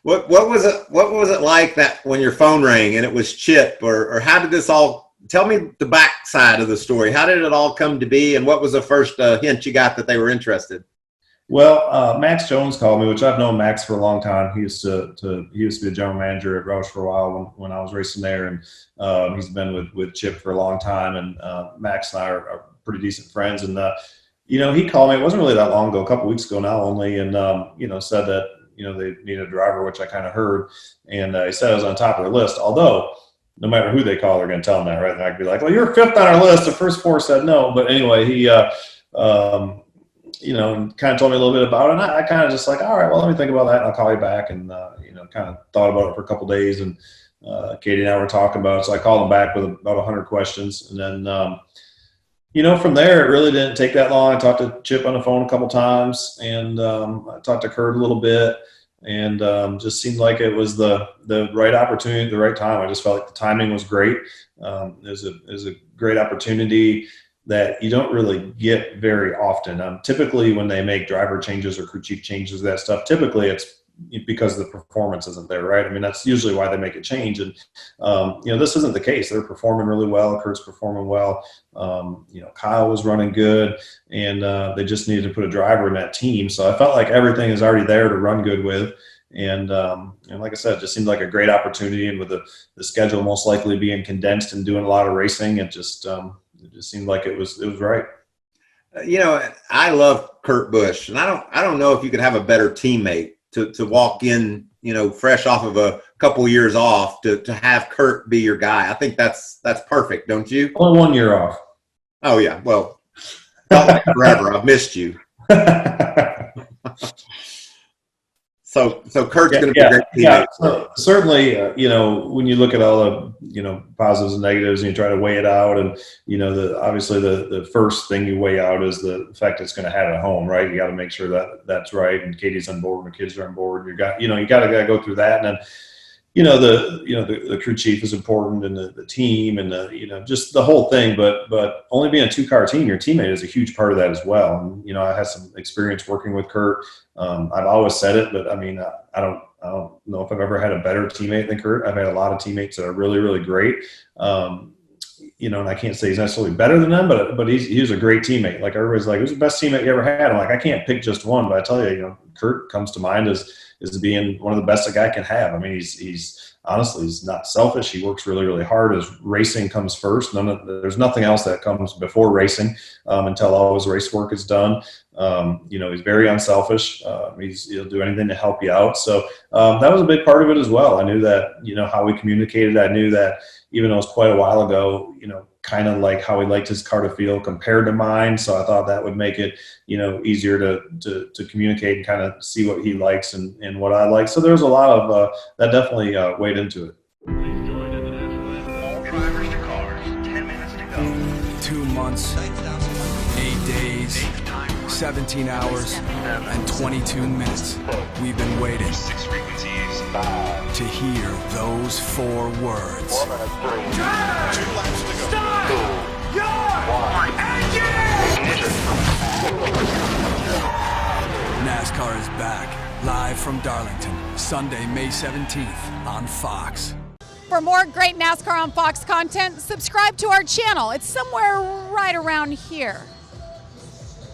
What was it? What was it like that when your phone rang and it was Chip, or how did this all? Tell me the backside of the story. How did it all come to be, and what was the first hint you got that they were interested? Well, Max Jones called me, which I've known Max for a long time. He used to be the general manager at Roush for a while when I was racing there, and he's been with Chip for a long time. And Max and I are pretty decent friends. And he called me. It wasn't really that long ago, a couple weeks ago now only, and said that they needed a driver, which I kind of heard, and he said I was on top of their list. Although no matter who they call, they're going to tell them that, right? And I could be like, well, you're fifth on our list. The first four said no, but anyway, he. And kind of told me a little bit about it. And I kind of just like, all right, well, let me think about that, and I'll call you back. And, kind of thought about it for a couple of days. And Katie and I were talking about it. So I called him back with about 100 questions. And then, from there, it really didn't take that long. I talked to Chip on the phone a couple times, and I talked to Kurt a little bit. And just seemed like it was the right opportunity at the right time. I just felt like the timing was great. It was a great opportunity that you don't really get very often. Typically, when they make driver changes or crew chief changes, that stuff, typically it's because the performance isn't there, right? I mean, that's usually why they make a change. And, this isn't the case. They're performing really well. Kurt's performing well. Kyle was running good, and they just needed to put a driver in that team. So I felt like everything is already there to run good with. And like I said, it just seemed like a great opportunity. And with the schedule most likely being condensed and doing a lot of racing, it just seemed like it was right. I love Kurt Busch, and I don't know if you could have a better teammate to walk in, fresh off of a couple years off to have Kurt be your guy. I think that's perfect, don't you? Only 1 year off. Oh yeah, well, felt like forever. I've missed you. So Kurt's going to be a great teammate. Yeah. So certainly, when you look at all the, positives and negatives, and you try to weigh it out, and obviously the first thing you weigh out is the fact it's going to have it at home, right? You got to make sure that that's right, and Katie's on board, and the kids are on board. You got to go through that, and then the crew chief is important, and the team, and just the whole thing. But only being a 2-car team, your teammate is a huge part of that as well. And I had some experience working with Kurt. I've always said it, but I mean, I don't know if I've ever had a better teammate than Kurt. I've had a lot of teammates that are really, really great. And I can't say he's necessarily better than them, but he's a great teammate. Like, everybody's like, who's the best teammate you ever had? I'm like, I can't pick just one, but I tell you, Kurt comes to mind as being one of the best a guy can have. I mean, he's honestly, he's not selfish. He works really, really hard. His racing comes first. There's nothing else that comes before racing until all his race work is done. He's very unselfish. He'll do anything to help you out. So that was a big part of it as well. I knew that, how we communicated. I knew that even though it was quite a while ago, kind of like how he liked his car to feel compared to mine. So I thought that would make it, easier to communicate and kind of see what he likes and what I like. So there's a lot of that definitely weighed into it. All drivers to cars, 10 minutes to go. 2 months, 8 days, 17 hours, and 22 minutes. We've been waiting 6 frequencies. to hear those 4 words. 2 laps to go. Start your engine! NASCAR is back, live from Darlington, Sunday, May 17th on Fox. For more great NASCAR on Fox content, subscribe to our channel. It's somewhere right around here.